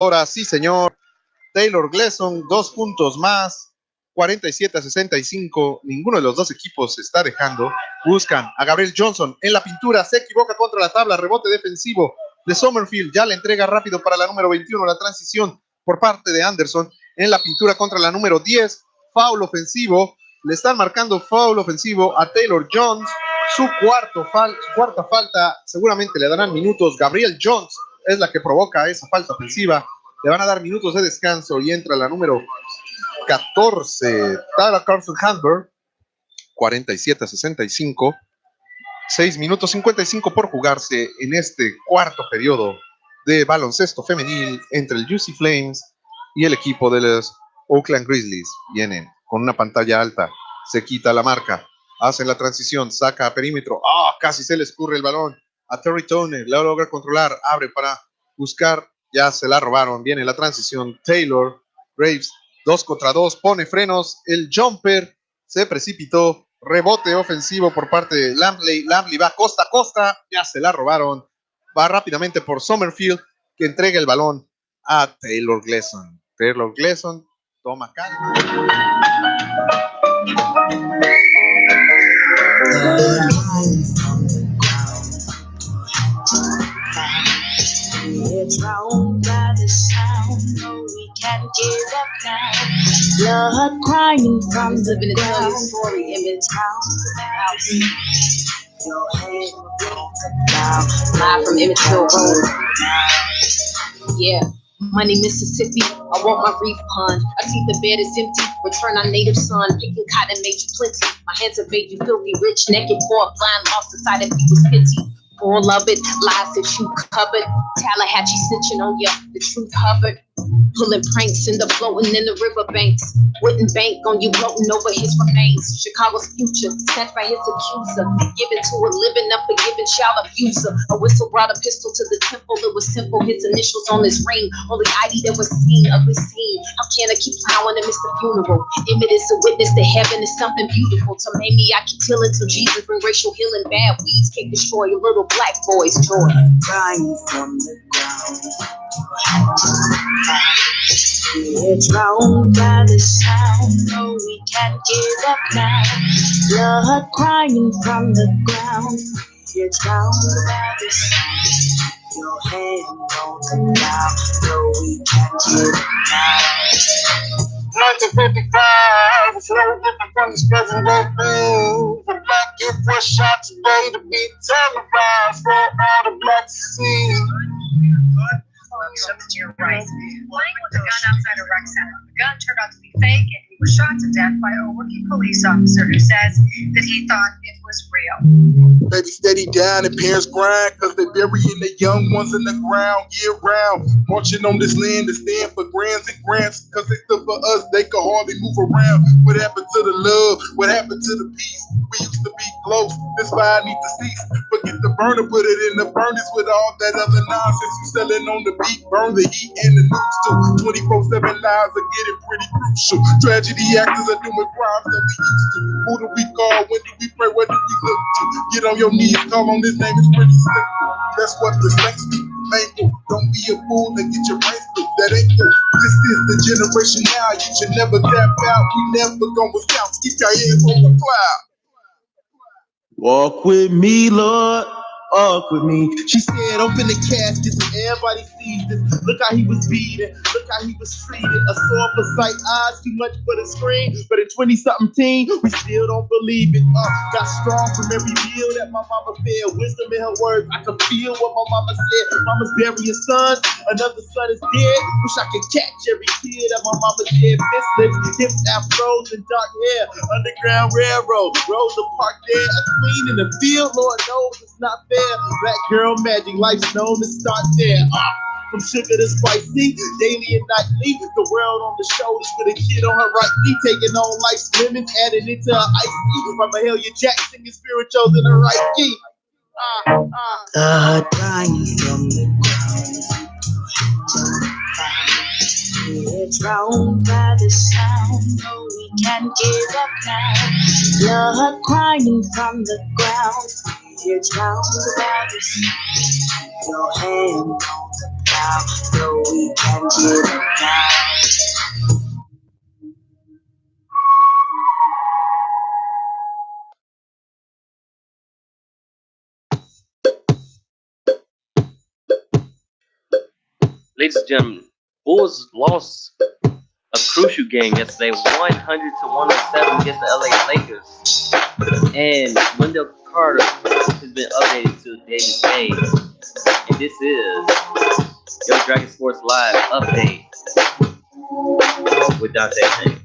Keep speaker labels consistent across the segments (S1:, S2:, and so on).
S1: Ahora sí, señor. Taylor Gleason, 2 puntos más, 47-65. Ninguno de los dos equipos se está dejando. Buscan a Gabriel Johnson en la pintura. Se equivoca contra la tabla. Rebote defensivo de Summerfield. Ya la entrega rápido para la número 21. La transición por parte de Anderson en la pintura contra la número 10. Foul ofensivo. Le están marcando foul ofensivo a Taylor Jones. Su cuarta falta. Seguramente le darán minutos. Gabriel Jones es la que provoca esa falta ofensiva. Le van a dar minutos de descanso y entra la número 14, Tyler Carson Handler, 47-65. 6 minutos 55 por jugarse en este cuarto periodo de baloncesto femenil entre el UC Flames y el equipo de los Oakland Grizzlies. Vienen con una pantalla alta, se quita la marca, hacen la transición, saca a perímetro. Casi se le escurre el balón a Terry Tone, la logra controlar, abre para buscar. Ya se la robaron. Viene la transición. Taylor Graves, 2 contra 2, pone frenos. El jumper se precipitó. Rebote ofensivo por parte de Lampley. Lampley va costa a costa. Ya se la robaron. Va rápidamente por Summerfield, que entrega el balón a Taylor Gleason. Taylor Gleason toma calma.
S2: Drowned by the sound, no, we can't give up now. Blood crying from the living to tell your story in the town. Your head down, live from Immature Road. Yeah, money, Mississippi. I want my refund. I see the bed is empty. Return our native son. Picking cotton made you plenty. My hands have made you filthy, rich, naked, poor, blind, lost inside if he was pity. All of it, lies that you covered. Tallahatchie snitching on ya, the truth hovered. Pulling pranks in the floating in the riverbanks. Wouldn't bank on you floating over his remains. Chicago's future, snatched by his accuser. Given to a living, unforgiving child abuser. A whistle brought a pistol to the temple. It was simple, his initials on his ring. Only ID that was seen, ugly scene. How can I keep plowing and miss the funeral? Emmett is a witness that heaven is something beautiful. To maybe I keep till until Jesus bring racial healing. Bad weeds can't destroy a little black boy's joy. Dying from the ground. We're drowned by the sound. No, we can't give up now. Blood crying from the ground. We're drowned by the sound. Your hand on the now. No, we can't give up now. 1955, it's no different from this present day thing. The black gift was shot today to be televised for all the black to see.
S3: Shoved to your right. Playing with a gun outside a rec center. The gun turned out to be fake, and he was shot to death by a rookie police officer who says that he thought it was real.
S4: Baby steady down and parents grind, cause they burying the young ones in the ground year round. Marching on this land to stand for grands and grants, cause they stood for us, they could hardly move around. What happened to the love? What happened to the peace? We used to be close, this fire need to cease. Forget the burner, put it in the furnace with all that other nonsense. You selling on the beat, burn the heat in the news too. 24/7 lives are getting pretty crucial. Tragedy actors are doing crimes that we used to. Who do we call? When do we pray? What do we look to? Get on your knees, call on this name, it's pretty simple. That's what the saints be thankful. Don't be a fool and get your brains split. That ain't cool. This is the generation now. You should never tap out. We never gonna count. Keep your hands on the plow.
S5: Walk with me, Lord. Walk with me. She said, open the casket so everybody sees this. Look how he was beaten. Look how he was treated. A sore for sight, eyes too much for the screen. But at 20-something teen, we still don't believe it. Got strong from every meal that my mama fed. Wisdom in her words, I can feel what my mama said. Mama's burying sons, another son is dead. Wish I could catch every tear that my mama shed. Fist lips, hips, afros, and dark hair. Underground railroad, Rosa Park there. A queen in the field, Lord knows it's not fair. Black girl magic, life's known to start there. From sugar to spicy, daily and nightly. The world on the shoulders with a kid on her right knee, taking on life's lemons, adding it to her iced tea. From Mahalia Jackson, your spirituals in the right key.
S2: Dying from the ground. We're drowned by the sound. No, we can't give up now. Blood crying from the ground. You're drowned by the sound. Your hand on the down so we can get it down.
S6: Ladies and gentlemen, Bulls lost a crucial game yesterday, 100-107 against the LA Lakers. And Wendell Carter has been updated to David Payne. And this is your Dragon Sports Live update with Donte Payne.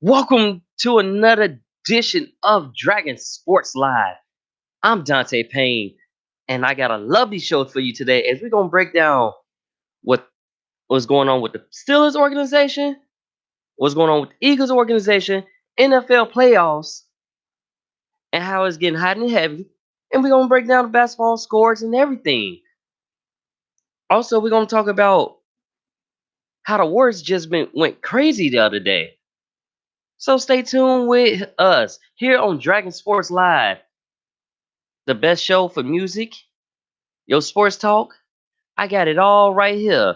S6: Welcome to another edition of Dragon Sports Live. I'm Donte Payne, and I got a lovely show for you today as we're going to break down what's going on with the Steelers organization, what's going on with the Eagles organization, NFL playoffs, and how it's getting hot and heavy. And we're going to break down the basketball scores and everything. Also, we're going to talk about how the Warriors just went crazy the other day. So stay tuned with us here on Dragon Sports Live, the best show for music, your sports talk. I got it all right here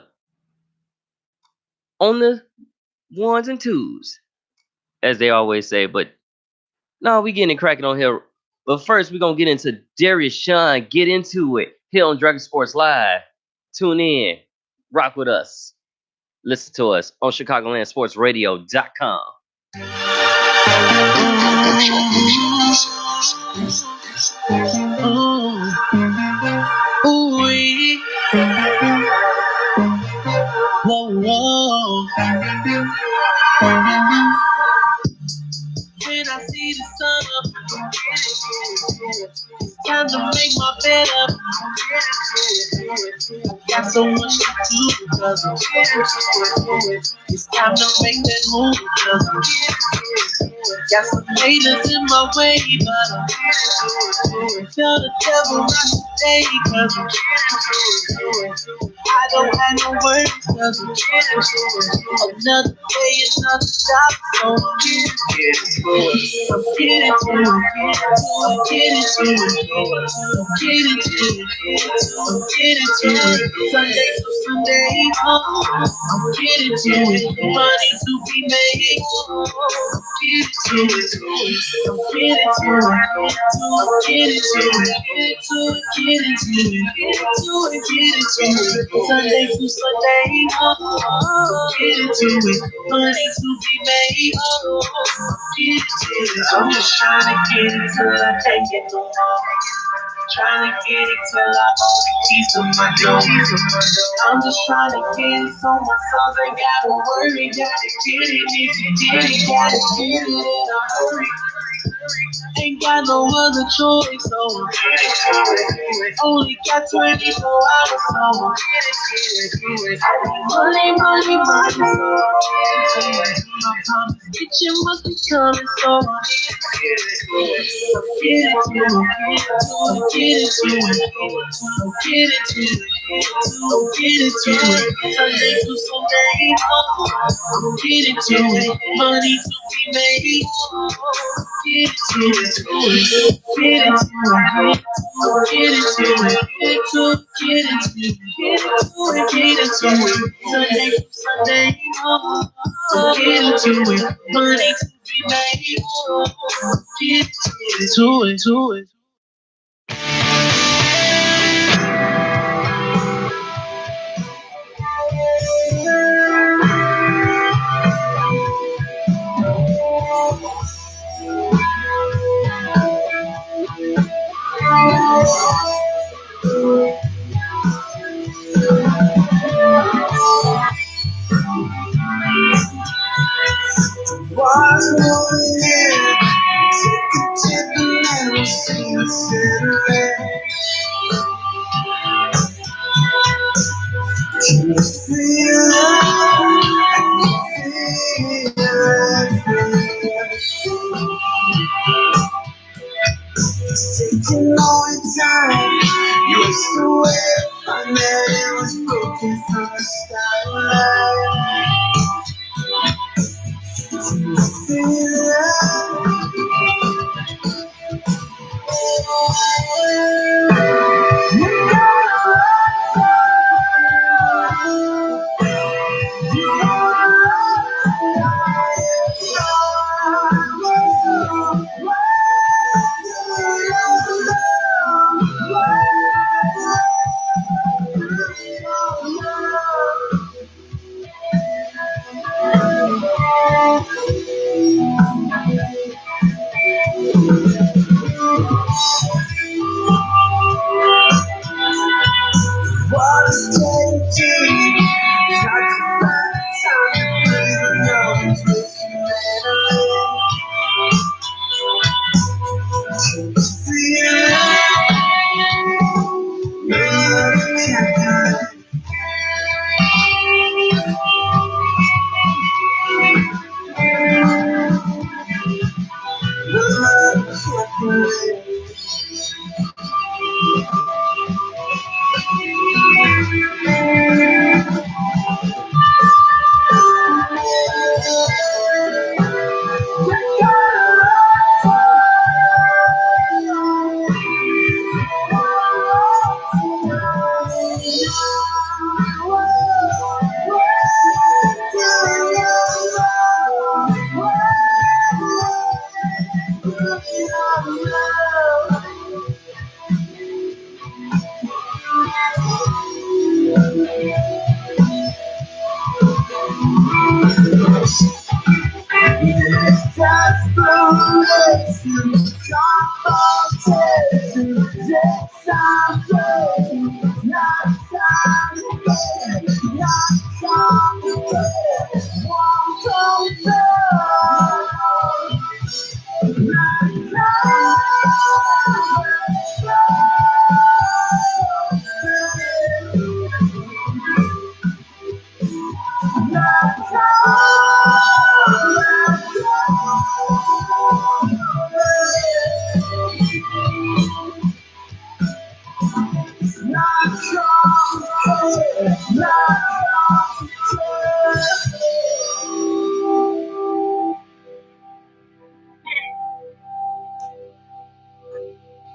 S6: on the ones and twos, as they always say. But no, we getting it cracking on here. But first, we're going to get into Darius Sean. Get into it here on Dragon Sports Live. Tune in. Rock with us. Listen to us on ChicagolandSportsRadio.com.
S5: Ooh-wee. Whoa, whoa. When I see the sun up, it's time to make my bed up. Got so much to do because it's time to make that move because got some haters in my way, but tell the devil not today because I don't have no words because another day, another job, so I'm getting to it, I'm getting to it, Sunday to Sunday, I'm getting to it, money to be made, I'm getting to it, I'm getting to it, I'm getting to it, Sunday to Sunday, I'm getting to it, money to be made, I'm just trying to get it till I can't get no more. Trying to get it till I own the keys to my door. I'm just trying to get it so my sons ain't gotta worry. Gotta get it, if you get it, gotta get it in a hurry. Ain't got no other choice, so I'm getting to it. Only got 24 hours, so I'm getting to it. Money, money, money, so I'm getting to it. My promise, bitch, must be coming, so I'm getting to it. I'm getting to it. I'm getting to it. I'm getting to it. Sunday to Sunday, I'm getting to it. Money to be made. Get to it, get it to it, get it to it, get it to it, get it to it, Sunday to Sunday, get it to it, money to be made, get to it, to it.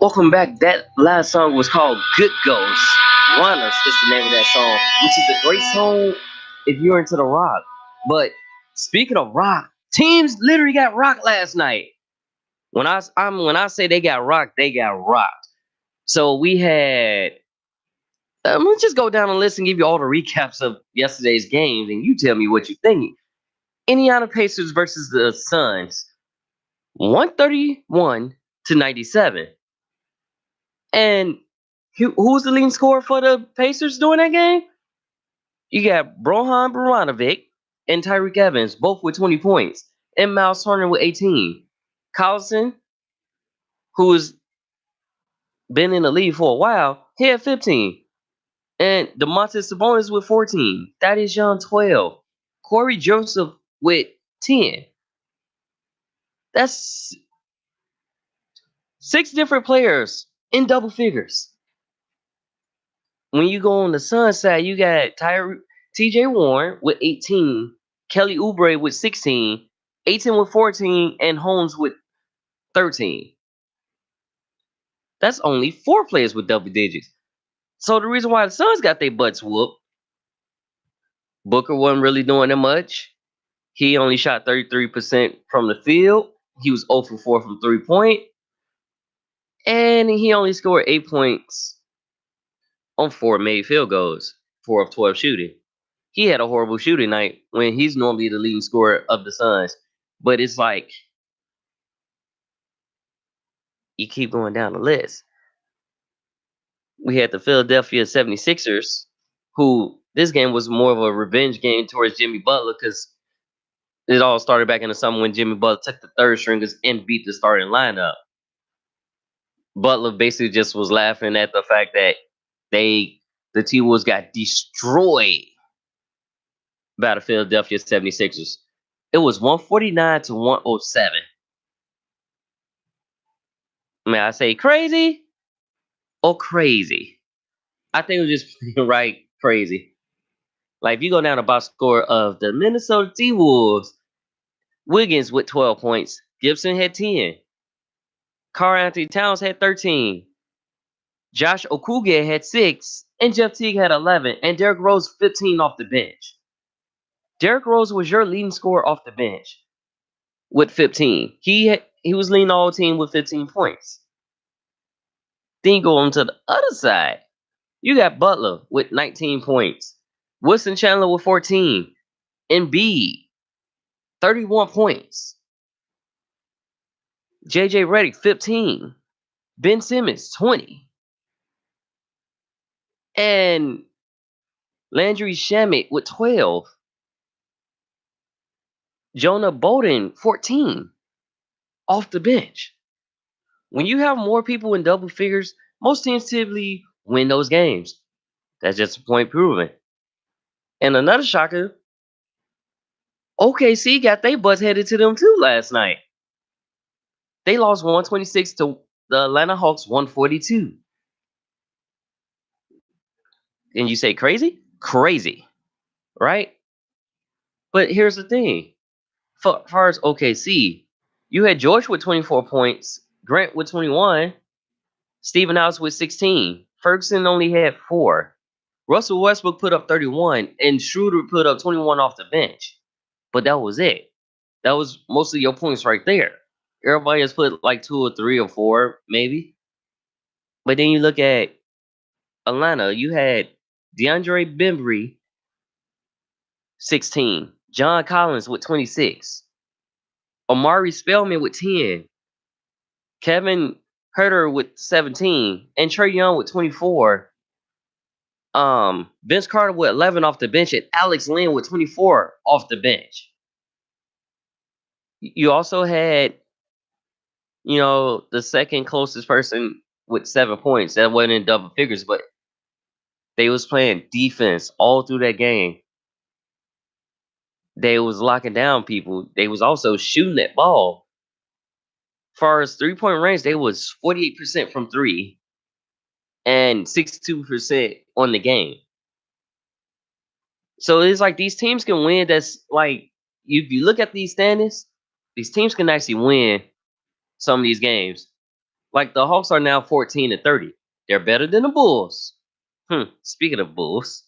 S6: Welcome back. That last song was called Good Ghost. Runners is the name of that song, which is a great song if you're into the rock. But speaking of rock, teams literally got rocked last night. When I say they got rocked, they got rocked. So we had. Let's just go down the list and give you all the recaps of yesterday's games, and you tell me what you think. Indiana Pacers versus the Suns, 131-97. And who was the leading scorer for the Pacers during that game? You got Brohan Bogdanovic and Tyreek Evans, both with 20 points, and Miles Turner with 18. Collison, who's been in the league for a while, he had 15. And DeMontis Sabonis with 14. Thaddeus Young, 12. Corey Joseph with 10. That's 6 different players in double figures. When you go on the Sun side, you got TJ Warren with 18, Kelly Oubre with 16, 18 with 14, and Holmes with 13. That's only 4 players with double digits. So the reason why the Suns got their butts whooped, Booker wasn't really doing that much. He only shot 33% from the field. He was 0 for 4 from 3-point. And he only scored 8 points on 4 made field goals, 4 of 12 shooting. He had a horrible shooting night when he's normally the leading scorer of the Suns. But it's like, you keep going down the list. We had the Philadelphia 76ers, who this game was more of a revenge game towards Jimmy Butler because it all started back in the summer when Jimmy Butler took the third stringers and beat the starting lineup. Butler basically just was laughing at the fact that the T-Wolves got destroyed by the Philadelphia 76ers. It was 149 to 107. May I say crazy or crazy? I think it was just right crazy. Like, if you go down the box score of the Minnesota T-Wolves, Wiggins with 12 points. Gibson had 10. Karl-Anthony Towns had 13. Josh Okugie had 6. And Jeff Teague had 11. And Derrick Rose 15 off the bench. Derrick Rose was your leading scorer off the bench with 15. He was leading the whole team with 15 points. Then you go on to the other side. You got Butler with 19 points. Wilson Chandler with 14. Embiid, 31 points. JJ Redick, 15. Ben Simmons, 20. And Landry Shamet with 12. Jonah Bolden, 14. Off the bench. When you have more people in double figures, most teams typically win those games. That's just a point proven. And another shocker, OKC got their butts headed to them too last night. They lost 126 to the Atlanta Hawks 142. And you say crazy? Crazy. Right? But here's the thing. For far as OKC, you had George with 24 points, Grant with 21, Steven Adams with 16. Ferguson only had 4. Russell Westbrook put up 31, and Schroeder put up 21 off the bench. But that was it. That was mostly your points right there. Everybody has put like 2 or 3 or 4, maybe. But then you look at Atlanta, you had DeAndre Bembry, 16. John Collins with 26. Omari Spellman with 10. Kevin Herter with 17. And Trae Young with 24. Vince Carter with 11 off the bench, and Alex Len with 24 off the bench. You also had, the second closest person with 7 points. That wasn't in double figures, but they was playing defense all through that game. They was locking down people. They was also shooting that ball. As far as 3-point range, they was 48% from 3 and 62% on the game. So it's like these teams can win. That's like, if you look at these standings, these teams can actually win some of these games. Like the Hawks are now 14-30. They're better than the Bulls. Speaking of Bulls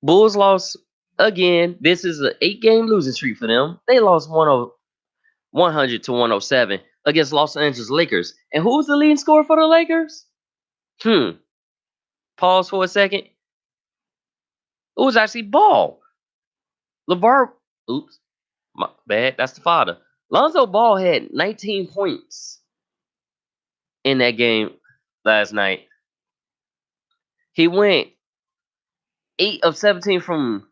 S6: lost again. This is an 8-game losing streak for them. They lost 100 to 107 against Los Angeles Lakers. And who was the leading scorer for the Lakers? Pause for a second. It was actually Ball. Oops, my bad. That's the father. Lonzo Ball had 19 points in that game last night. He went 8 of 17 from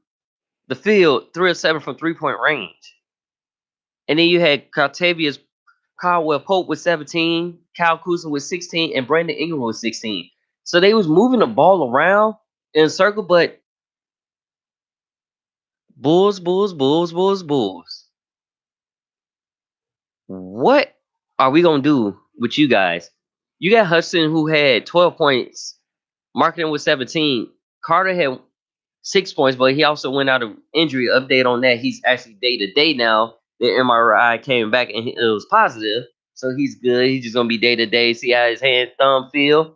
S6: the field, 3 of 7 from 3-point range. And then you had Contavious Caldwell Pope with 17, Kyle Kuzma with 16, and Brandon Ingram with 16. So they was moving the ball around in a circle, but Bulls. What are we going to do with you guys? You got Hudson, who had 12 points. Marketing with 17. Carter had 6 points, but he also went out of injury. Update on that. He's actually day-to-day now. The MRI came back, and it was positive. So he's good. He's just going to be day-to-day, see how his hand, thumb feel.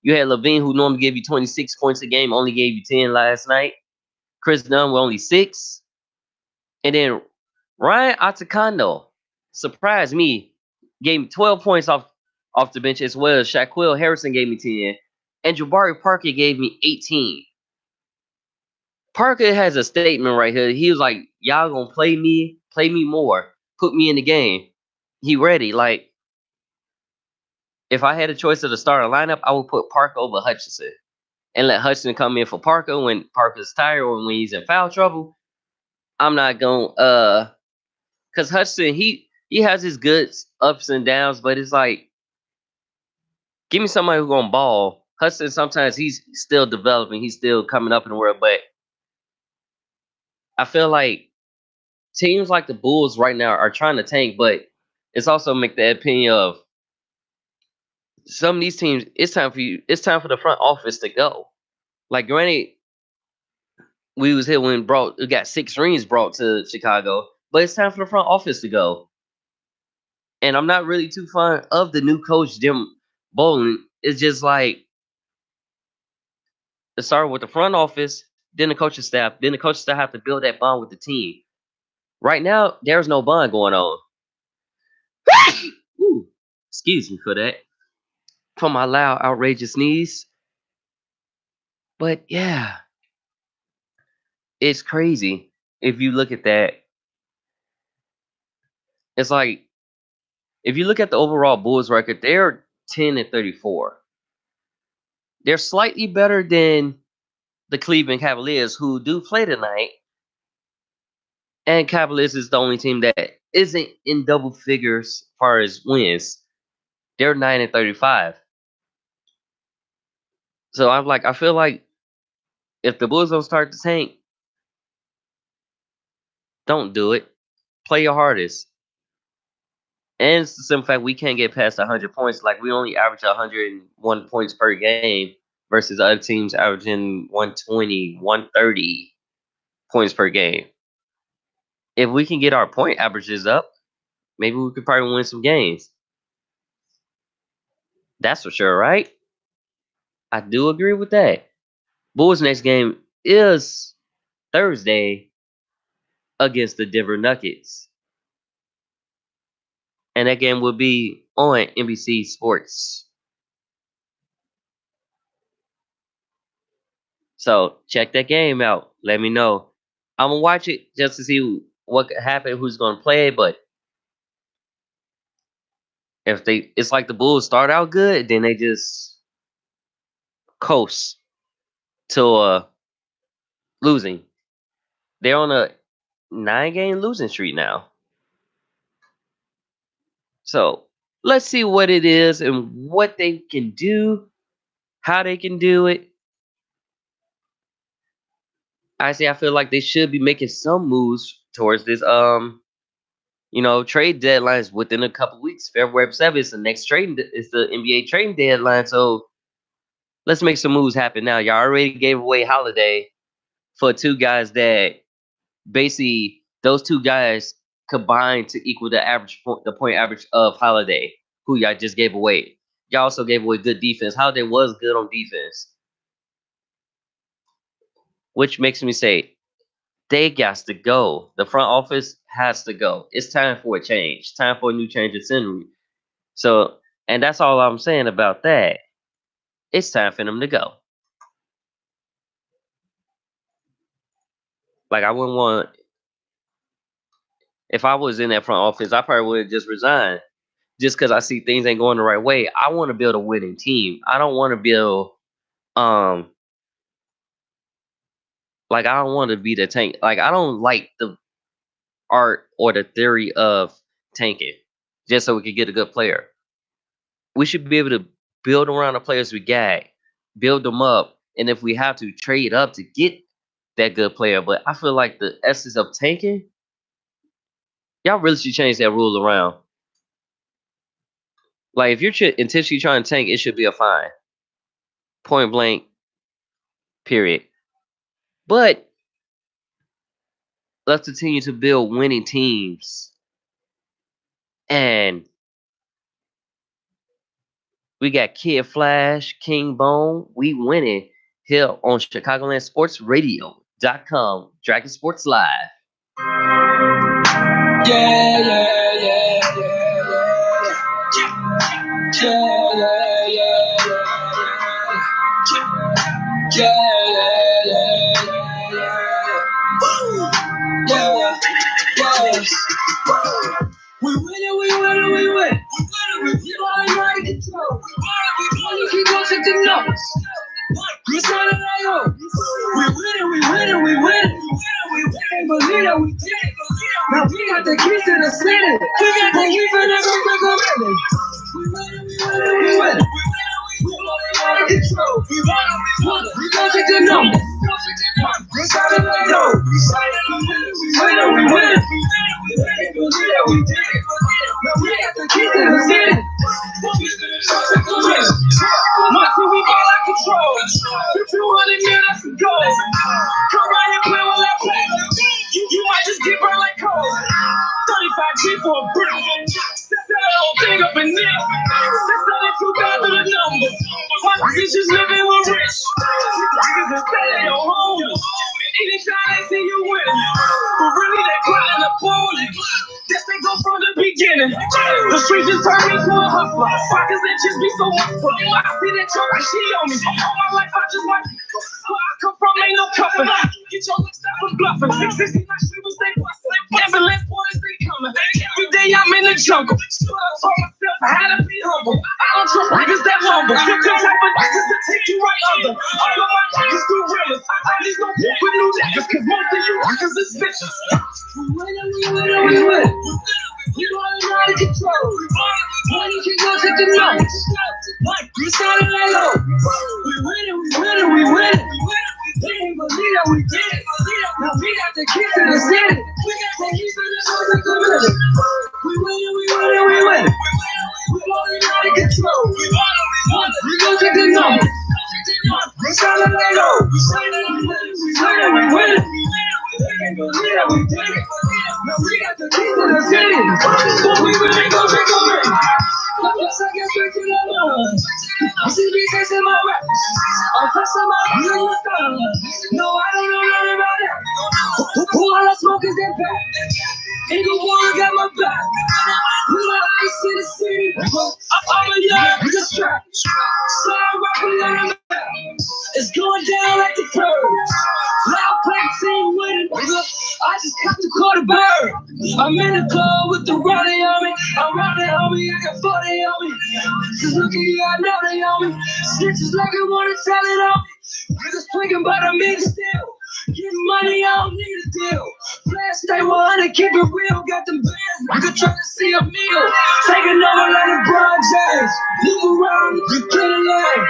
S6: You had Levine, who normally gave you 26 points a game, only gave you 10 last night. Chris Dunn with only 6. And then Ryan Atacando surprised me. Gave me 12 points off the bench, as well as Shaquille Harrison gave me 10. And Jabari Parker gave me 18. Parker has a statement right here. He was like, y'all gonna play me more. Put me in the game. He ready. Like, if I had a choice of the starting lineup, I would put Parker over Hutchinson. And let Hutchinson come in for Parker when Parker's tired or when he's in foul trouble. I'm not going because Hudson he has his good ups and downs, but it's like give me somebody who's gonna ball. Hudson sometimes he's still developing, he's still coming up in the world, but I feel like teams like the Bulls right now are trying to tank, but it's also make the opinion of some of these teams. It's time for you. It's time for the front office to go. Like, granted, we was here when we got 6 rings brought to Chicago, but it's time for the front office to go. And I'm not really too fond of the new coach Jim Bowling. It's just like it started with the front office, then the coaching staff, then the coaching staff have to build that bond with the team. Right now, there's no bond going on. Ooh, excuse me for that. For my loud, outrageous sneeze. But yeah, it's crazy. If you look at that, it's like if you look at the overall Bulls record, they're 10-34. They're slightly better than the Cleveland Cavaliers, who do play tonight. And Cavaliers is the only team that isn't in double figures as far as wins. They're 9-35. So I feel like if the Bulls don't start to tank, don't do it. Play your hardest. And it's the simple fact we can't get past 100 points. Like, we only average 101 points per game versus other teams averaging 120, 130 points per game. If we can get our point averages up, maybe we could probably win some games. That's for sure, right? I do agree with that. Bulls' next game is Thursday against the Denver Nuggets. And that game will be on NBC Sports. So check that game out. Let me know. I'm gonna watch it just to see what could happen, who's gonna play. But if it's like the Bulls start out good, then they just coast to losing. They're on a 9-game losing streak now. So let's see what it is and what they can do, how they can do it. I feel like they should be making some moves towards this trade deadlines within a couple weeks. February 7th is the next trade. It's the NBA trading deadline. So let's make some moves happen now. Y'all already gave away Holiday for 2 guys that basically those 2 guys combined to equal the point average of Holiday, who y'all just gave away. Y'all also gave away good defense. Holiday was good on defense, which makes me say they got to go. The front office has to go. It's time for a change. Time for a new change of scenery. So, and that's all I'm saying about that. It's time for them to go. Like, I wouldn't want. If I was in that front office, I probably would have just resigned. Just because I see things ain't going the right way. I want to build a winning team. I don't want to build like, I don't want to be the tank. Like, I don't like the art or the theory of tanking just so we could get a good player. We should be able to build around the players we got, build them up, and if we have to, trade up to get that good player. But I feel like the essence of tanking, y'all really should change that rule around. Like, if you're intentionally trying to tank, it should be a fine. Point blank, period. But let's continue to build winning teams. And we got Kid Flash, King Bone. We winning here on Chicagoland Sports Radio.com. Dragon Sports Live.
S2: We win. We feel like right control. We go to the numbers. We win. Believe that we did it. Now we got the keys to the city. We got the heat for the community. We win. We out of control. We gon' take the number. We got it like no. We win. We believe that we did it. Now we got the keys to the city. Once we got out of control. 200 minutes to go. Come right and play with that play. You might just get burned like coal. 35 G for a brick. Set that whole thing up in there. 632,000 the number. My niggas just living with rich. Niggas just stay at your home. Anytime they see you winning. But really they crying the phone. Guess they go from the beginning. The streets just turn me to a hustler. Pockets that just be so much for. I see that truck like she on me. All my life I just like where I come from ain't no cuffing. Get your looks out for bluffing. 669 street was they bustin'. Ambulance boys they coming. Every day I'm in the jungle. So I told myself I had to be humble. I don't trust niggas that humble. The type of niggas that take you right under. All of my niggas do realers. I just don't walk with new niggas. Cause most of you niggas is bitches. We win. We going out of control. Money can go to the nose. We started like low. We win it. They ain't believe that we did it. Now we got the keys to the city. We got the keys to the community. We win it. We going out of control. We gon' take the number. We started like low. We win it. They ain't believe that we did it. Now we got the keys to the city. We really gon' take the win. Yes, I get straight to the line. I see me chasing my raps. I'm pressing my real style. No, I don't know nothing about it. Who all I smoke is that back. Eagle Warrior got my back. We my ice in the city. I'm a young nigga strap. So I'm rapping on the map. It's going down like the purge. Loud pack team winning. I just cut the quarter bird. I'm in the club with the Ronnie on me. I'm running on me. I got 40 on me. Just look at you, I know they on me. Snitches like I wanna tell it on me. Niggas thinking about a mean still. Getting money, I don't need a deal. Flash stay 100, keep it real. Got them bands, nigga trying to see a meal. Taking over like LeBron James. Move around, you get a line.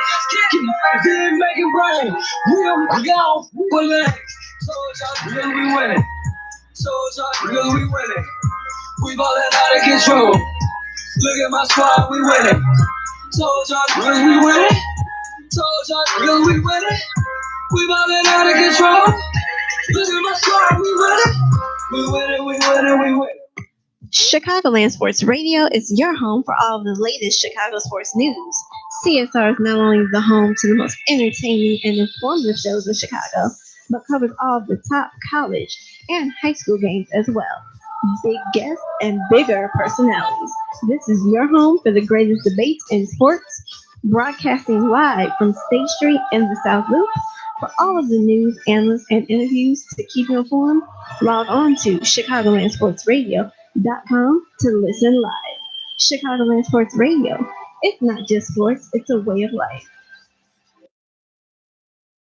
S2: Then making brain. We got for legs. Told y'all real, we winning. Told y'all real, we winning. We ballin' out of control. Look at my squad, we winning. Told y'all real, we winning. Told y'all real, we winning. We ballin' out of control. Look at my squad, we winning. We winning.
S7: Chicagoland Sports Radio is your home for all of the latest Chicago sports news. CSR is not only the home to the most entertaining and informative shows in Chicago, but covers all of the top college and high school games as well. Big guests and bigger personalities. This is your home for the greatest debates in sports, broadcasting live from State Street in the South Loop. For all of the news, analysts, and interviews to keep you informed, log on to ChicagolandSportsRadio.com to listen live. Chicagoland Sports Radio. It's not just sports, it's a way of life.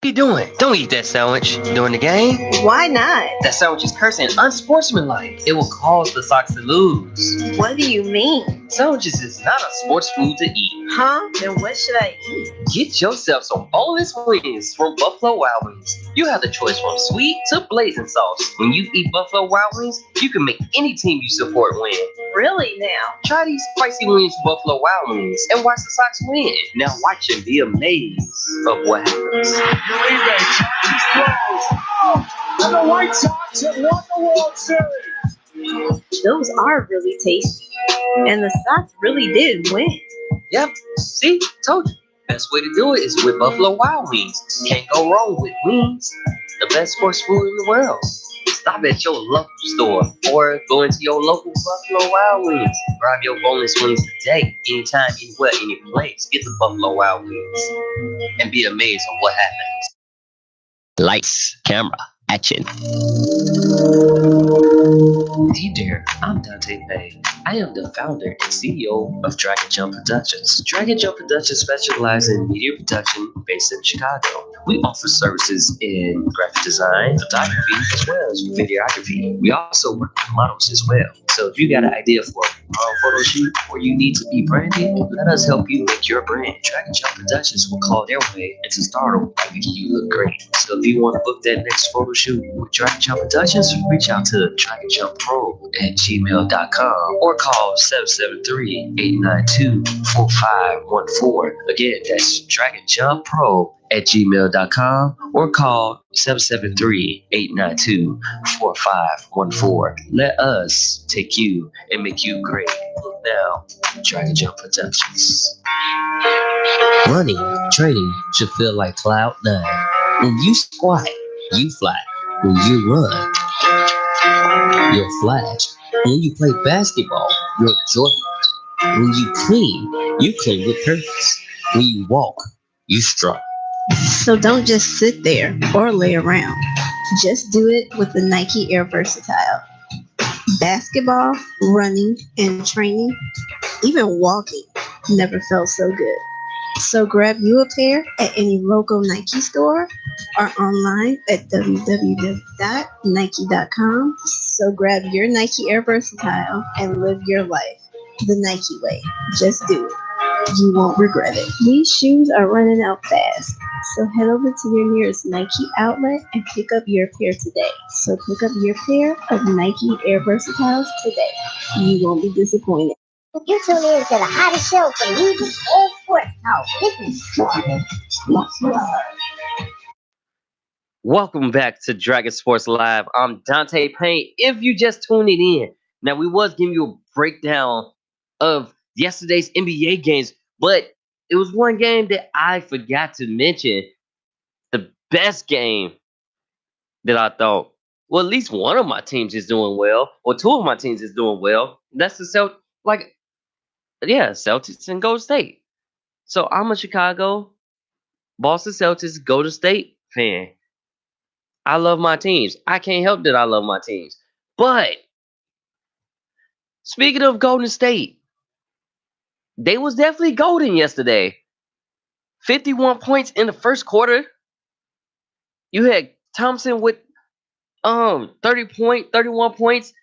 S6: What you doing? Don't eat that sandwich during the game.
S7: Why not?
S6: That sandwich is cursing unsportsmanlike. It will cause the Sox to lose.
S7: What do you mean?
S6: Sandwiches is not a sports food to eat.
S7: Huh? Then what should I eat?
S6: Get yourself some boneless wings from Buffalo Wild Wings. You have the choice from sweet to blazing sauce. When you eat Buffalo Wild Wings, you can make any team you support win.
S7: Really now?
S6: Try these spicy wings from Buffalo Wild Wings and watch the Sox win. Now watch and be amazed of what happens.
S2: And the White Sox have won the World Series.
S7: Those are really tasty. And the Sox really did win.
S6: Yep, see, told you. Best way to do it is with Buffalo Wild Wings. Can't go wrong with wings. The best sports food in the world. Stop at your local store or go into your local Buffalo Wild Wings. Grab your boneless wings today, anytime, anywhere, any place. Get the Buffalo Wild Wings and be amazed on what happens. Lights, camera, action. Hey there, I'm Donte Payne. I am the founder and CEO of Dragon Jump Productions. Dragon Jump Productions specializes in media production based in Chicago. We offer services in graphic design, photography, as well as videography. We also work with models as well. So if you got an idea for a photo shoot or you need to be branded, let us help you make your brand. Dragon Jump Productions will call their way into stardom by making you look great. So if you want to book that next photo shoot with Dragon Jump Productions, reach out to dragonjumppro@gmail.com or call 773-892-4514. Again, that's dragonjumppro@gmail.com or call 773-892-4514. Let us take you and make you great. Look now, Dragon Jump Productions. Running, training should feel like Cloud9. When you squat, you fly. When you run, you're Flash. When you play basketball, you're Jordan. When you clean with purpose. When you walk, you strut.
S7: So don't just sit there or lay around. Just do it with the Nike Air Versatile. Basketball, running, and training, even walking, never felt so good. So grab you a pair at any local Nike store or online at www.nike.com. So grab your Nike Air Versatile and live your life the Nike way. Just do it. You won't regret it. These shoes are running out fast. So head over to your nearest Nike outlet and pick up your pair today. So pick up your pair of Nike Air Versatiles today. You won't be disappointed.
S8: You tune in to the hottest show for music and sports talk. This is Sports Love.
S6: Welcome back to Dragon Sports Live. I'm Donte Payne. If you just tuned it in, now we was giving you a breakdown of yesterday's NBA games, but it was one game that I forgot to mention. The best game that I thought, well, at least one of my teams is doing well, or two of my teams is doing well. That's the Celtics and Golden State. So I'm a Chicago, Boston Celtics, Golden State fan. I love my teams. I can't help that I love my teams. But speaking of Golden State, they was definitely golden yesterday. 51 points in the first quarter. You had Thompson with 31 points,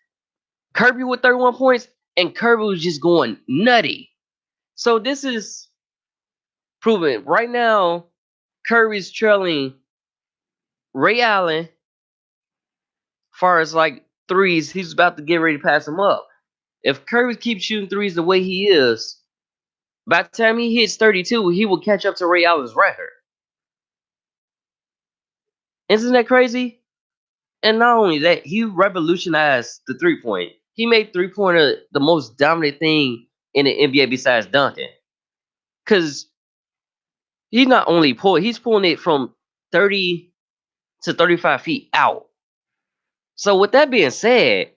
S6: Kirby with 31 points, and Kirby was just going nutty. So this is proven right now. Curry's trailing Ray Allen. Far as like threes, he's about to get ready to pass him up. If Curry keeps shooting threes the way he is, by the time he hits 32, he will catch up to Ray Allen's record. Isn't that crazy? And not only that, he revolutionized the three-point. He made three-pointer the most dominant thing in the NBA besides dunking. Because he's not only he's pulling it from 30 to 35 feet out. So with that being said,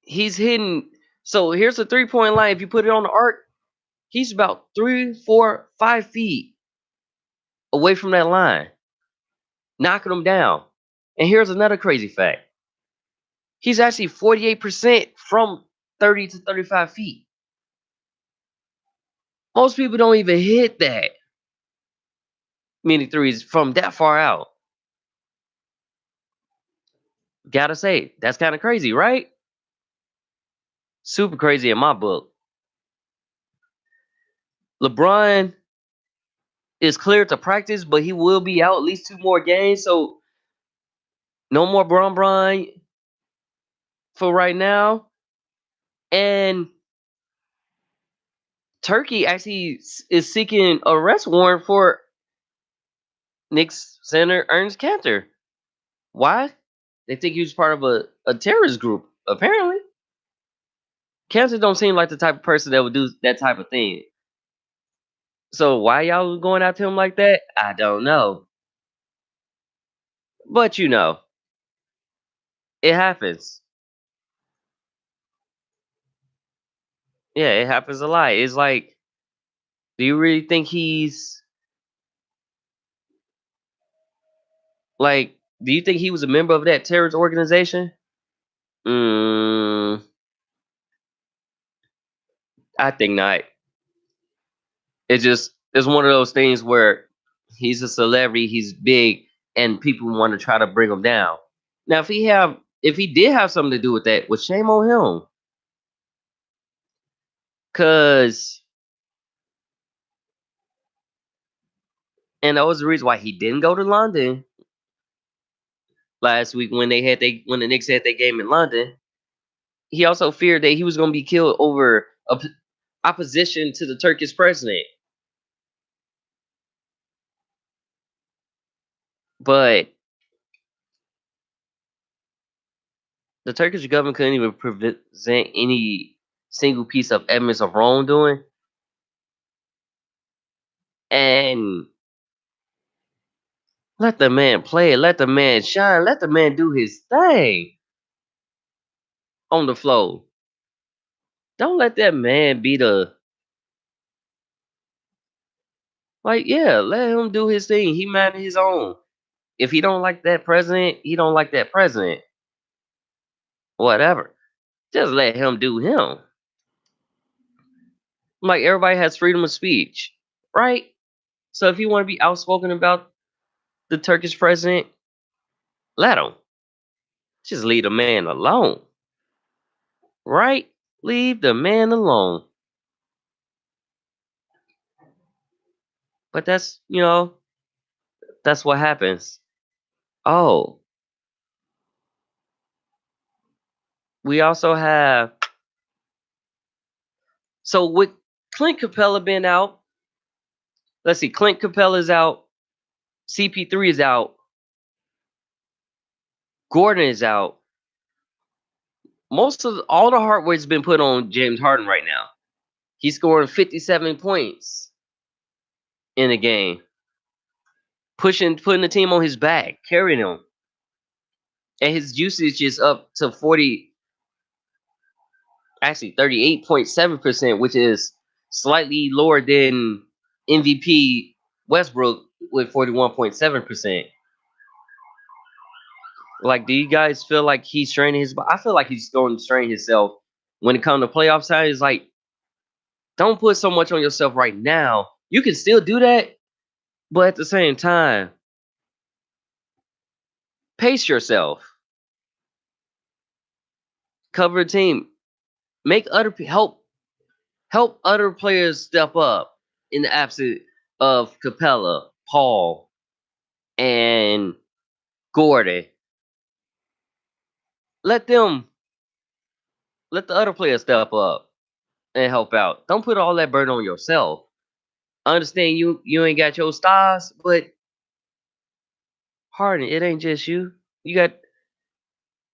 S6: he's hitting. So here's the three-point line. If you put it on the arc, he's about 3, 4, 5 feet away from that line, knocking them down. And here's another crazy fact. He's actually 48% from 30 to 35 feet. Most people don't even hit that many threes from that far out. Gotta say, that's kind of crazy, right? Super crazy in my book. LeBron is cleared to practice, but he will be out at least 2 more games. So no more Bron for right now. And Turkey actually is seeking an arrest warrant for Knicks center Ernest Cantor. Why? They think he was part of a terrorist group, apparently. Cantor don't seem like the type of person that would do that type of thing. So why y'all going after him like that? I don't know. But you know, it happens. Yeah, it happens a lot. It's like, do you really think he's Like, do you think he was a member of that terrorist organization? Mm, I think not. It's one of those things where he's a celebrity, he's big, and people want to try to bring him down. Now, if he did have something to do with that, well, shame on him, cause and that was the reason why he didn't go to London last week when when the Knicks had their game in London. He also feared that he was going to be killed over opposition to the Turkish president. But the Turkish government couldn't even present any single piece of evidence of wrongdoing. And let the man play, let the man shine, let the man do his thing on the floor. Don't let that man be the yeah, let him do his thing. He man his own. If he don't like that president, he don't like that president. Whatever. Just let him do him. Like everybody has freedom of speech, right? So if you want to be outspoken about the Turkish president, let him. Just leave the man alone. Right? Leave the man alone. But that's what happens. Oh, we also have so with Clint Capella being out, let's see, Clint Capella's out, CP3 is out, Gordon is out. Most of all the hard work's been put on James Harden right now. He's scoring 57 points in a game, putting the team on his back, carrying him, and his usage is up to 38.7%, which is slightly lower than MVP Westbrook with 41.7%. Like, do you guys feel like he's straining his? I feel like he's going to strain himself when it comes to playoff time. It's like, don't put so much on yourself right now. You can still do that, but at the same time, pace yourself. Cover a team. Make help other players step up in the absence of Capella, Paul, and Gordon. Let the other players step up and help out. Don't put all that burden on yourself. I understand you ain't got your stars, but Harden, it ain't just you. You got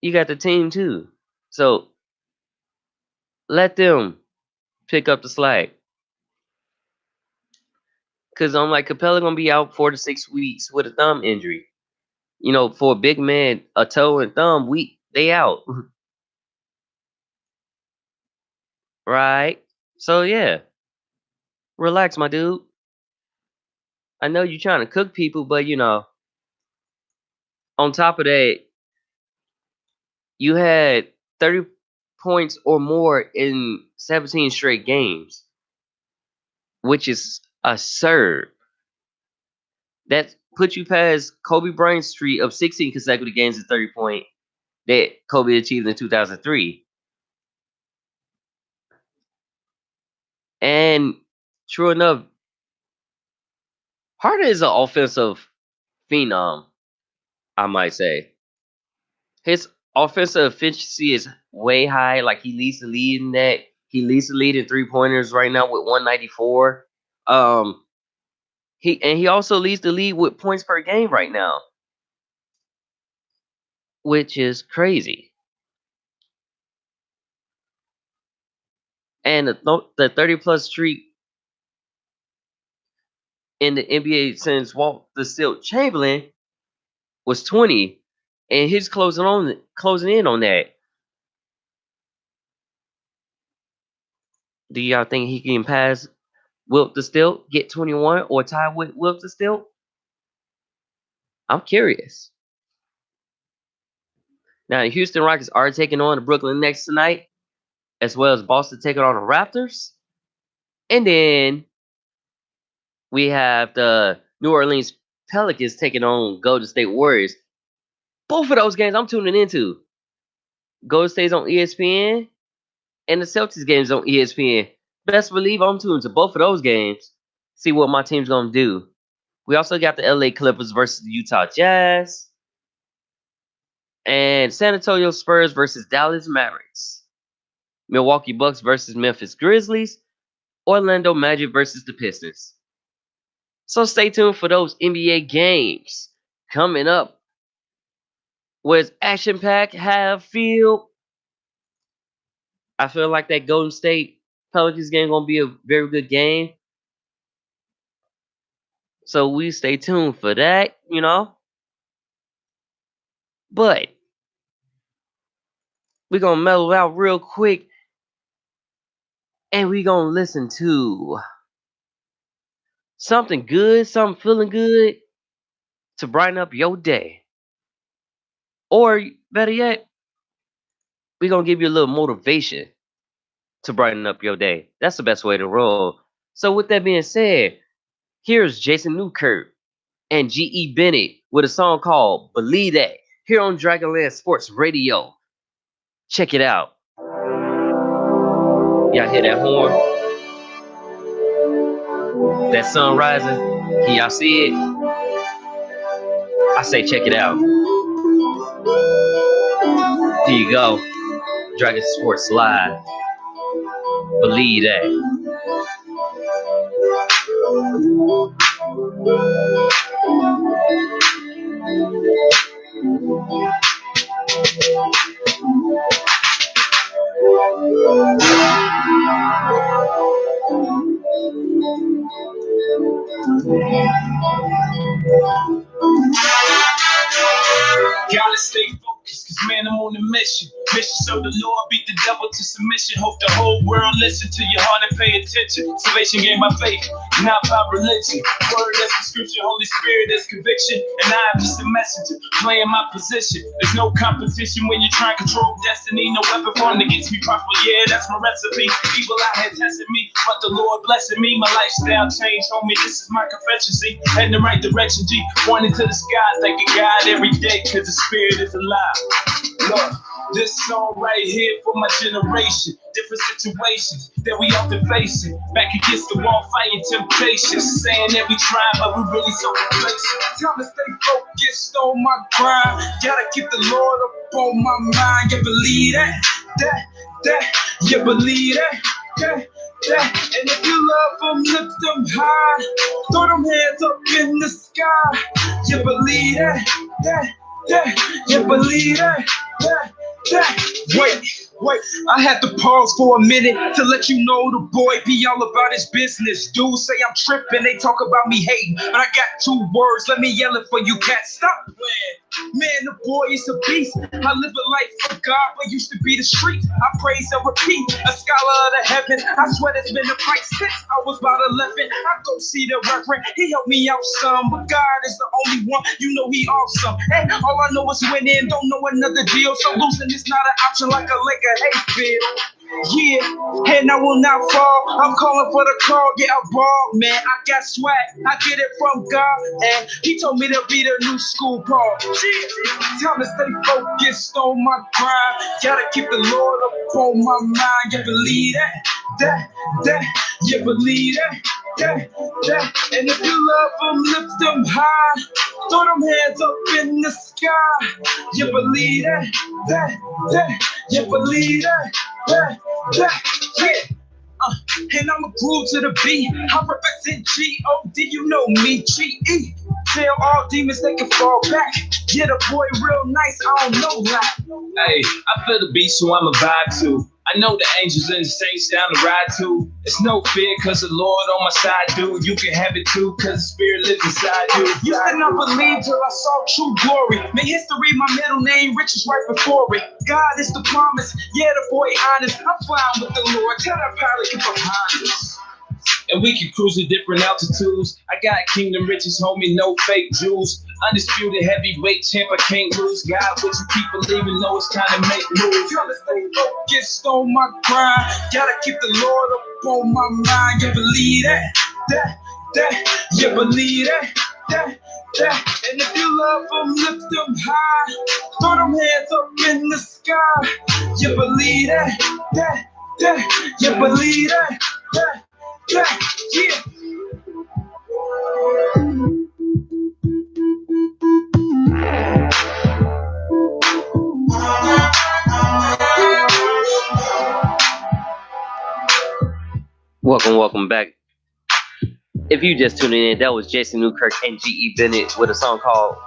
S6: the team too. So let them pick up the slack. Cause I'm like Capella gonna be out 4 to 6 weeks with a thumb injury. For a big man, a toe and thumb, they out. Right? So yeah. Relax, my dude. I know you're trying to cook people, but on top of that, you had 30 points or more in 17 straight games, which is absurd. That puts you past Kobe Bryant's streak of 16 consecutive games at 30 point that Kobe achieved in 2003. And true enough, Harden is an offensive phenom, I might say. His offensive efficiency is way high. Like he leads the lead in that. He leads the lead in 3-pointers right now with 194. He also leads the lead with points per game right now, which is crazy. And the 30-plus streak in the NBA since Walt the Stilt Chamberlain was 20, and he's closing in on that. Do y'all think he can pass Wilt the Stilt, get 21, or tie with Wilt the Stilt? I'm curious. Now, the Houston Rockets are taking on the Brooklyn Nets tonight, as well as Boston taking on the Raptors. And then we have the New Orleans Pelicans taking on Golden State Warriors. Both of those games I'm tuning into. Golden State's on ESPN, and the Celtics games on ESPN. Best believe I'm tuning to both of those games. See what my team's gonna do. We also got the LA Clippers versus the Utah Jazz, and San Antonio Spurs versus Dallas Mavericks. Milwaukee Bucks versus Memphis Grizzlies. Orlando Magic versus the Pistons. So stay tuned for those NBA games coming up. Was action-packed, half field. I feel like that Golden State Pelicans game gonna be a very good game. So we stay tuned for that, you know. But we're gonna mellow out real quick, and we're gonna listen to something good, something feeling good to brighten up your day. Or better yet, we're gonna give you a little motivation to brighten up your day. That's the best way to roll. So with that being said, here's Jason Newkirk and G.E. Bennett with a song called Believe That here on Dragonland Sports Radio. Check it out. Y'all hear that horn? That sun rising? Can y'all see it? I say check it out. Here you go. Dragon Sports Live. Believe that.
S5: Gotta stay focused, cause man, I'm on a mission. Mission so the Lord beat the devil to submission. Hope the whole world listen to your heart and pay attention. Salvation gained by faith, not by religion. Word that's the scripture, Holy Spirit is conviction. And I'm just a messenger, playing my position. There's no competition when you try to control destiny. No weapon formed against me prosper, yeah, that's my recipe. Evil out here testing me, but the Lord blessing me. My lifestyle changed, homie, this is my confession. See, heading the right direction, G. Pointing to the sky, thanking God every day, cause the Spirit is alive. Look, this song right here for my generation. Different situations that we often facing. Back against the wall, fighting temptations. Saying that we try, but we really so complacent. Time to stay focused on my grind. Gotta keep the Lord up on my mind. You believe that, you believe that. And if you love them, lift them high. Throw them hands up in the sky. You believe that, you believe that. Wait, I had to pause for a minute to let you know the boy be all about his business. Dudes say I'm tripping, they talk about me hating, but I got 2 words, let me yell it for you cats. Stop playing. Man, the boy is a beast. I live a life for God, but used to be the street. I praise and repeat, a scholar of the heaven. I swear it's been a fight since I was about 11. I go see the reverend, he helped me out some, but God is the only one, you know he awesome. Hey, all I know is winning, don't know another deal, so losing is not an option like a Laker hayfield. Yeah, and I will not fall. I'm calling for the call, yeah, I ball, man. I got swag, I get it from God, and he told me to be the new school Paul. Time to stay focused on my grind. Gotta keep the Lord up on my mind. You believe that, you believe that. And if you love them, lift them high. Throw them hands up in the sky. You believe that, you believe that. And I'ma groove to the beat. I represent G.O.D. You know me, G.E. Tell all demons they can fall back. Yeah, the boy real nice, I don't know that.
S9: Hey, I feel the beat, so I'ma vibe too. I know the angels and the saints down the ride too. It's no fear, cause the Lord on my side, dude. You can have it too, cause the Spirit lives inside you.
S5: Used to not believe till I saw true glory. Made history my middle name, riches right before it. God is the promise, yeah, the boy honest. I'm fine with the Lord, tell that pilot get behind us.
S9: And we can cruise at different altitudes. I got kingdom riches, homie, no fake jewels. Undisputed heavyweight champ, I can't lose. God, what you keep believing, know it's time to make moves. Gotta stay focused on my grind. Gotta keep the Lord up on my mind. You believe that, you believe that. And if you love them, lift them high. Throw them hands up in the sky. You believe that, you believe that, yeah.
S6: Welcome back. If you just tuning in, that was Jason Newkirk and G.E. Bennett with a song called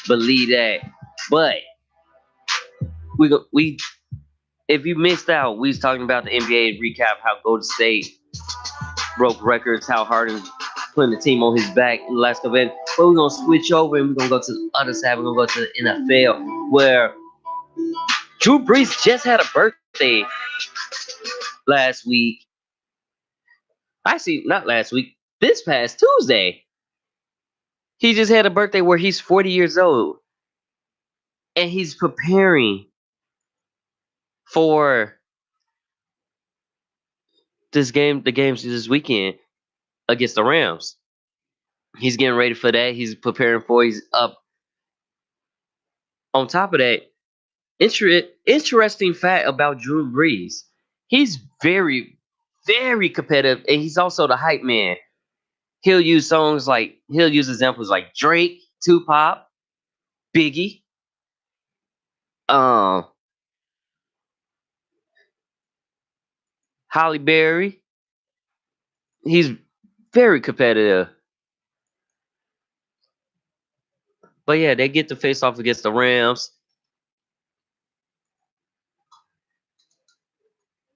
S6: Believe That. But we if you missed out, we was talking about the NBA recap, how Golden State broke records, how Harden's putting the team on his back in the last couple of. But we're gonna switch over and we're gonna go to the other side. We're gonna go to the NFL, where Drew Brees just had a birthday last week. Actually, not last week. This past Tuesday. He just had a birthday where he's 40 years old. And he's preparing for the games this weekend against the Rams. He's getting ready for that. He's preparing for it. He's up. On top of that, interesting fact about Drew Brees. He's very, very competitive, and he's also the hype man. He'll use examples like Drake, Tupac, Biggie, Halle Berry. He's very competitive. But yeah, they get to face off against the Rams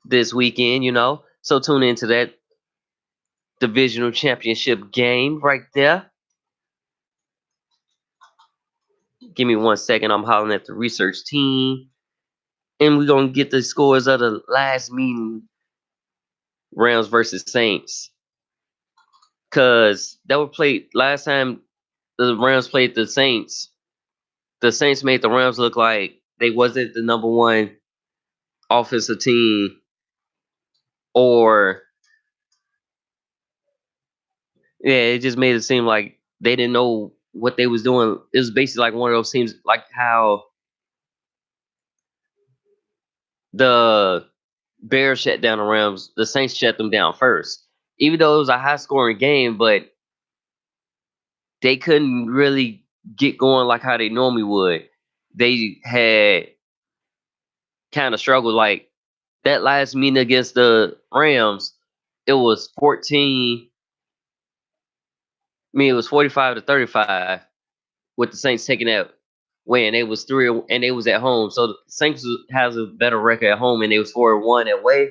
S6: this weekend, So tune into that divisional championship game right there. Give me 1 second. I'm hollering at the research team. And we're going to get the scores of the last meeting. Rams versus Saints. Because that were played last time the Rams played the Saints. The Saints made the Rams look like they wasn't the number one offensive team, or it just made it seem like they didn't know what they was doing. It was basically like one of those teams, like how the Bears shut down the Rams. The Saints shut them down first, even though it was a high scoring game, but they couldn't really get going like how they normally would. They had kind of struggled. Like that last meeting against the Rams, it was 45-35 with the Saints taking that win. It was 3, and they was at home. So the Saints has a better record at home, and they was 4-1 away.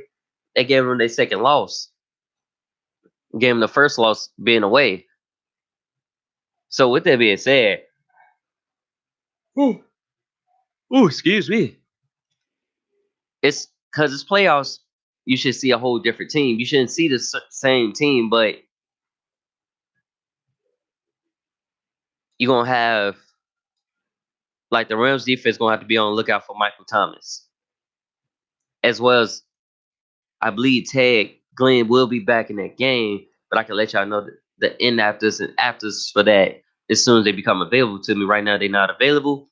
S6: They gave them their second loss. Gave them the first loss being away. So with that being said, excuse me. It's because it's playoffs. You should see a whole different team. You shouldn't see the same team, but you're gonna have like the Rams defense gonna have to be on the lookout for Michael Thomas, as well as I believe Ted Glenn will be back in that game. But I can let y'all know the in-afters and afters for that as soon as they become available to me. Right now, they're not available.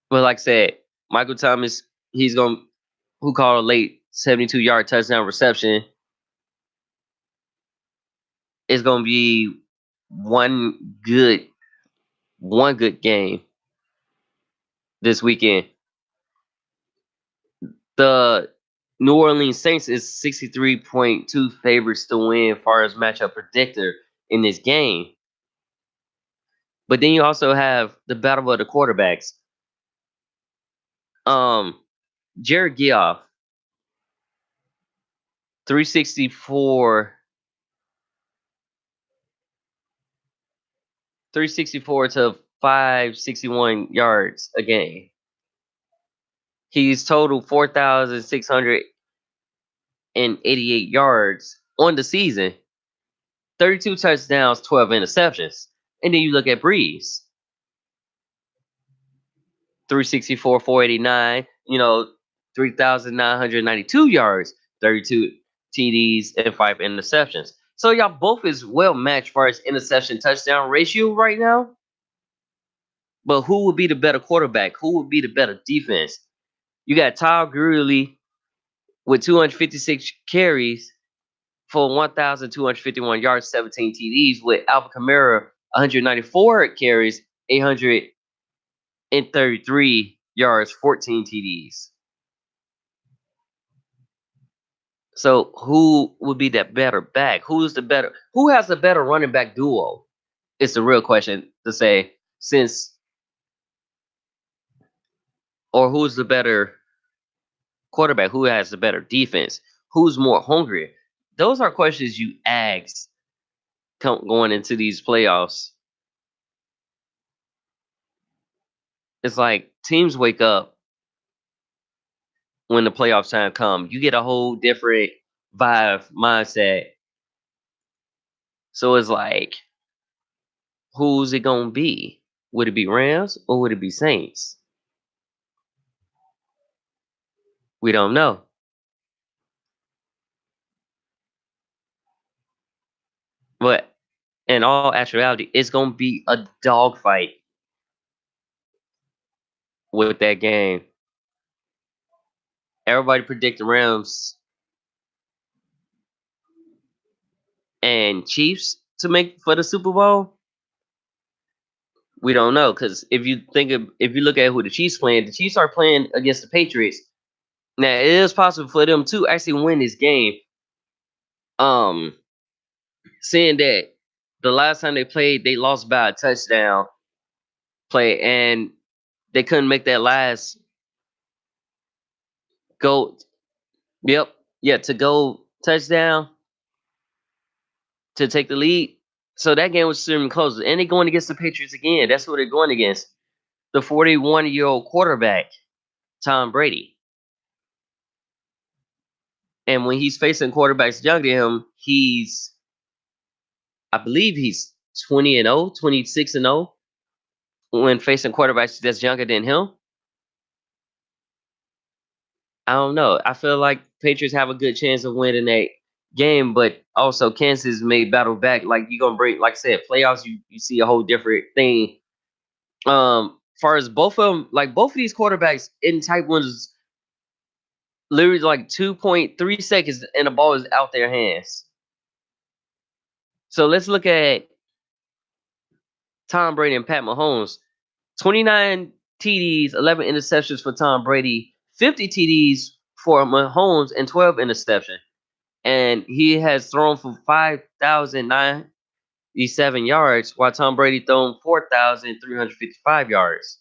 S6: But like I said, Michael Thomas, who called a late 72-yard touchdown reception. It's gonna be one good game this weekend. The New Orleans Saints is 63.2 favorites to win as far as matchup predictor in this game. But then you also have the battle of the quarterbacks. Jared Goff, 364 to 561 yards a game. He's totaled 4,688 yards on the season, 32 touchdowns, 12 interceptions. And then you look at Breeze, 364, 489, 3,992 yards, 32 TDs, and 5 interceptions. So y'all both is well matched for his interception touchdown ratio right now. But who would be the better quarterback? Who would be the better defense? You got Todd Gurley with 256 carries for 1,251 yards, 17 TDs, with Alvin Kamara 194 carries, 833 yards, 14 TDs. So who would be that better back? Who has the better running back duo? It's the real question to say, or who's the better quarterback? Who has the better defense? Who's more hungry? Those are questions you ask going into these playoffs. It's like teams wake up when the playoff time comes. You get a whole different vibe, mindset. So it's like, who's it gonna be? Would it be Rams or would it be Saints? We don't know. But in all actuality, it's gonna be a dogfight with that game. Everybody predict the Rams and Chiefs to make for the Super Bowl. We don't know, because if you look at who the Chiefs playing, the Chiefs are playing against the Patriots. Now it is possible for them to actually win this game. Seeing that the last time they played, they lost by a touchdown play, and they couldn't make that last go. To go touchdown to take the lead. So that game was extremely close. And they're going against the Patriots again. That's who they're going against. The 41-year-old quarterback, Tom Brady. And when he's facing quarterbacks younger than him, I believe he's 20-0, 26-0 when facing quarterbacks that's younger than him. I don't know. I feel like Patriots have a good chance of winning that game, but also Kansas may battle back. Like, you're gonna break, like I said, playoffs, you see a whole different thing. Far as both of them, like both of these quarterbacks in type ones, literally like 2.3 seconds and the ball is out their hands. So let's look at Tom Brady and Pat Mahomes. 29 TDs, 11 interceptions for Tom Brady, 50 TDs for Mahomes, and 12 interceptions. And he has thrown for 5,097 yards, while Tom Brady thrown 4,355 yards.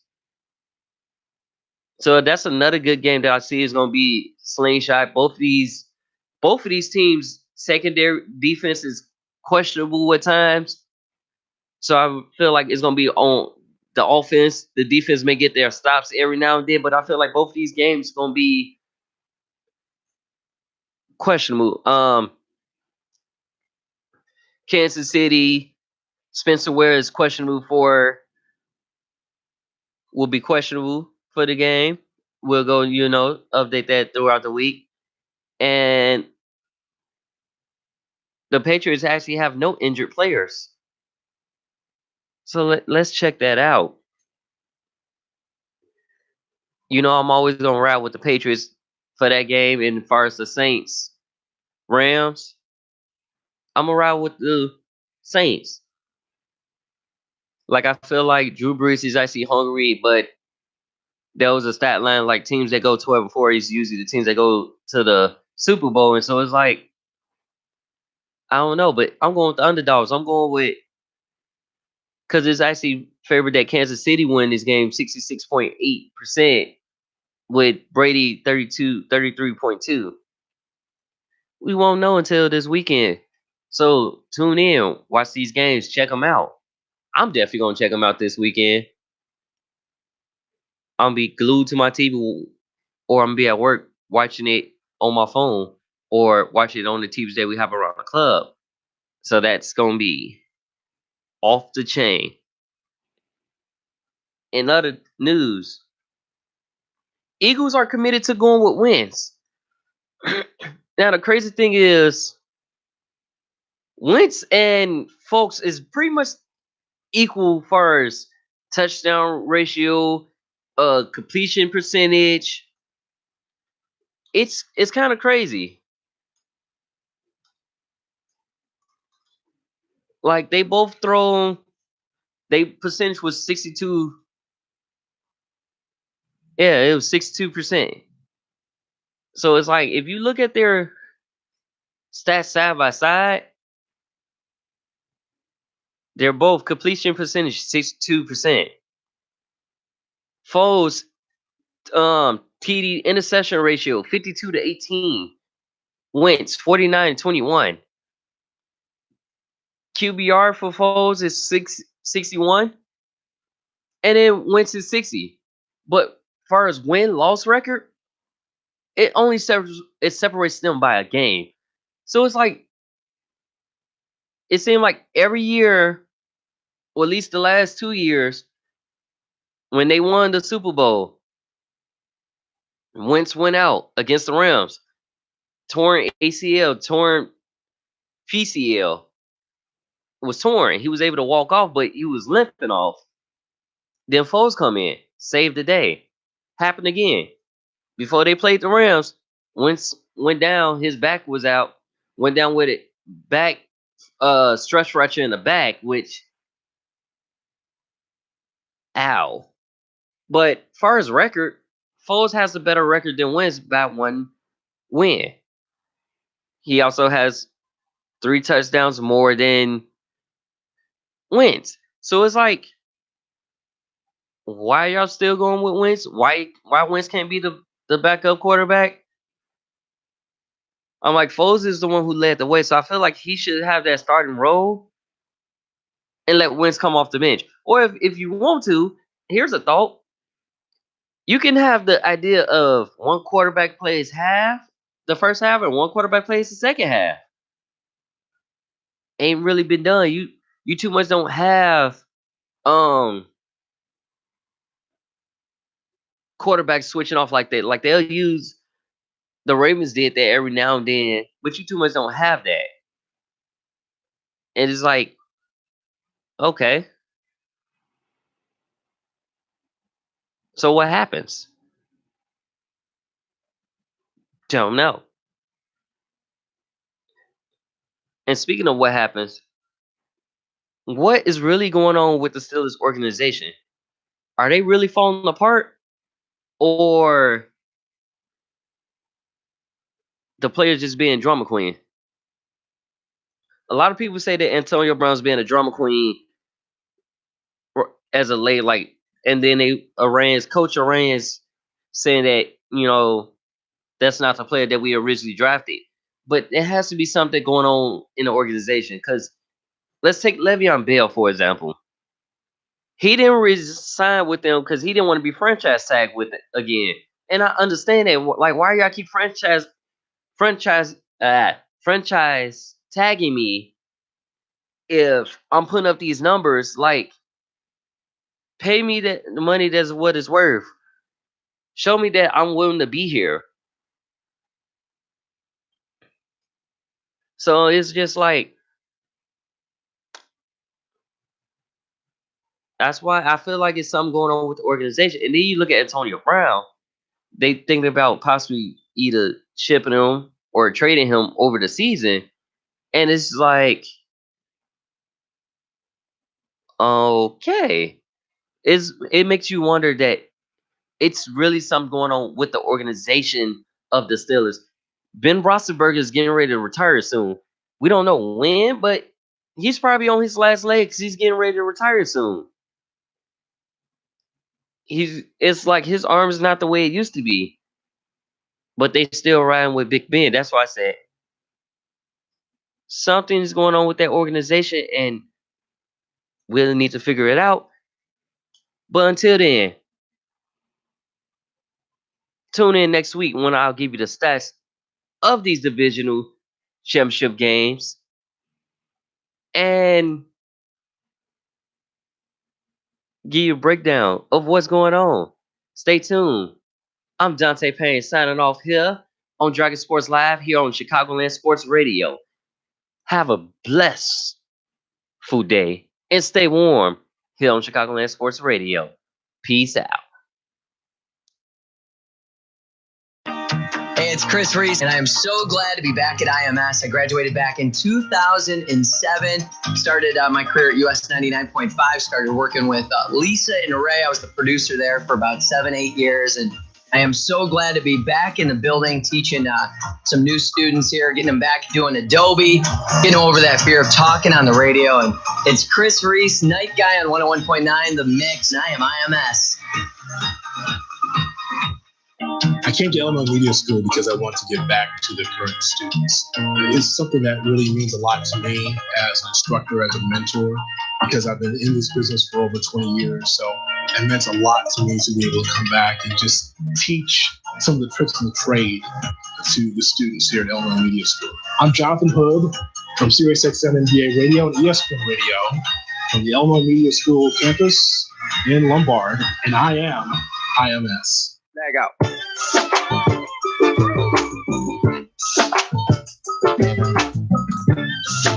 S6: So that's another good game that I see is going to be slingshot. Both of these teams' secondary defense is questionable at times. So I feel like it's going to be on the offense. The defense may get their stops every now and then, but I feel like both of these games going to be questionable. Kansas City, Spencer Ware is will be questionable for the game. We'll go, update that throughout the week. And the Patriots actually have no injured players. So let's check that out. I'm always going to ride with the Patriots for that game. And as far as the Saints, Rams, I'm going to ride with the Saints. Like, I feel like Drew Brees is actually hungry, but there was a stat line like teams that go 12-4 is usually the teams that go to the Super Bowl. And so it's like, I don't know, but I'm going with the underdogs. I'm going with, because it's actually favored that Kansas City win this game 66.8%. with Brady 33.2. We won't know until this weekend. So tune in, watch these games, check them out. I'm definitely going to check them out this weekend. I'm going to be glued to my TV, or I'm going to be at work watching it on my phone, or watch it on the TVs that we have around the club. So that's going to be off the chain. In other news, Eagles are committed to going with wins. Now the crazy thing is, Wentz and Folks is pretty much equal far as touchdown ratio, completion percentage. It's kind of crazy. Like they both thrown, they percentage was 62. Yeah, it was 62%. So it's like if you look at their stats side by side, they're both completion percentage 62%. Foles TD interception ratio 52 to 18. Wentz 49 to 21. QBR for Foles is 61. And then Wentz is 60. But as far as win-loss record, it only separates them by a game. So it's like it seemed like every year, or at least the last 2 years, when they won the Super Bowl, Wentz went out against the Rams, torn ACL, torn PCL, was torn. He was able to walk off, but he was limping off. Then Foles come in, saved the day. Happened again. Before they played the Rams, Wentz went down, his back was out, went down with it, back stress fracture in the back, which, ow. But far as record, Foles has a better record than Wentz by 1 win. He also has 3 touchdowns more than Wentz. So it's like, why y'all still going with Wentz? Why Wentz can't be the backup quarterback? I'm like, Foles is the one who led the way, so I feel like he should have that starting role and let Wentz come off the bench. Or if you want to, here's a thought. You can have the idea of one quarterback plays half, the first half, and one quarterback plays the second half. Ain't really been done. You too much don't have quarterbacks switching off like that. Like they'll use the Ravens did that every now and then, but you too much don't have that. And it's like, okay. So what happens? Don't know. And speaking of what happens, what is really going on with the Steelers organization? Are they really falling apart? Or the players just being drama queen? A lot of people say that Antonio Brown's being a drama queen as a late, like, and then Coach Arans saying that, that's not the player that we originally drafted. But there has to be something going on in the organization. Because let's take Le'Veon Bell, for example. He didn't resign with them because he didn't want to be franchise tagged with it again. And I understand that. Like, why y'all keep franchise tagging me if I'm putting up these numbers? Like, pay me the money that's what it's worth. Show me that I'm willing to be here. So it's just like, that's why I feel like it's something going on with the organization. And then you look at Antonio Brown, they thinking about possibly either shipping him or trading him over the season. And it's like, okay. It makes you wonder that it's really something going on with the organization of the Steelers. Ben Roethlisberger is getting ready to retire soon. We don't know when, but he's probably on his last leg because he's getting ready to retire soon. It's like his arm's not the way it used to be, but they still riding with Big Ben. That's why I said something's going on with that organization, and we'll need to figure it out. But until then, tune in next week when I'll give you the stats of these divisional championship games. And give you a breakdown of what's going on. Stay tuned. I'm Donte Payne signing off here on Dragon Sports Live here on Chicagoland Sports Radio. Have a blessed day and stay warm here on Chicagoland Sports Radio. Peace out.
S10: Hey, it's Chris Reese, and I am so glad to be back at IMS. I graduated back in 2007, started my career at US 99.5, started working with Lisa and Ray. I was the producer there for about 7-8 years, and I am so glad to be back in the building teaching some new students here, getting them back doing Adobe, getting over that fear of talking on the radio. And it's Chris Reese, night guy on 101.9 The Mix, and I am IMS.
S11: I came to Illinois Media School because I want to give back to the current students. It's something that really means a lot to me as an instructor, as a mentor, because I've been in this business for over 20 years. So it meant a lot to me to be able to come back and just teach some of the tricks of the trade to the students here at Illinois Media School. I'm Jonathan Hood from Sirius XM and B.Rae Radio and ESPN Radio from the Illinois Media School campus in Lombard, and I am IMS.
S10: Lag out.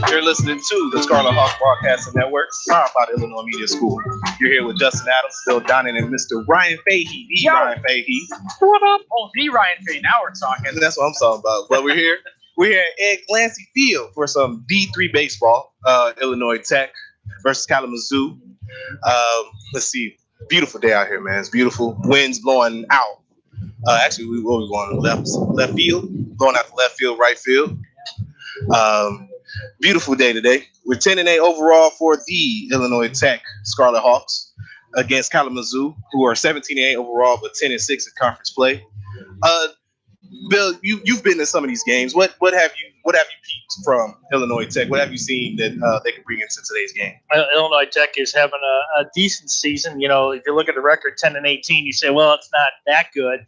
S12: You're listening to the Scarlet Hawk Broadcasting Network, powered by the Illinois Media School. You're here with Justin Adams, Phil Donnan, and Mr. Ryan Fahey. Ryan Fahey.
S13: What up? Oh, the Ryan Fahey. Now we're talking.
S12: And that's what I'm talking about. But we're here at Ed Clancy Field for some D3 baseball. Illinois Tech versus Kalamazoo. Let's see. Beautiful day out here, man. It's beautiful. Winds blowing out. Actually, we're going left field, going out to left field, right field. Beautiful day today. We're 10-8 overall for the Illinois Tech Scarlet Hawks against Kalamazoo, who are 17-8 overall, but 10-6 in conference play. Bill, you've been to some of these games. What have you peeped from Illinois Tech? What have you seen that they can bring into today's game?
S13: Illinois Tech is having a decent season. You know, if you look at the record 10-18, you say, well, it's not that good.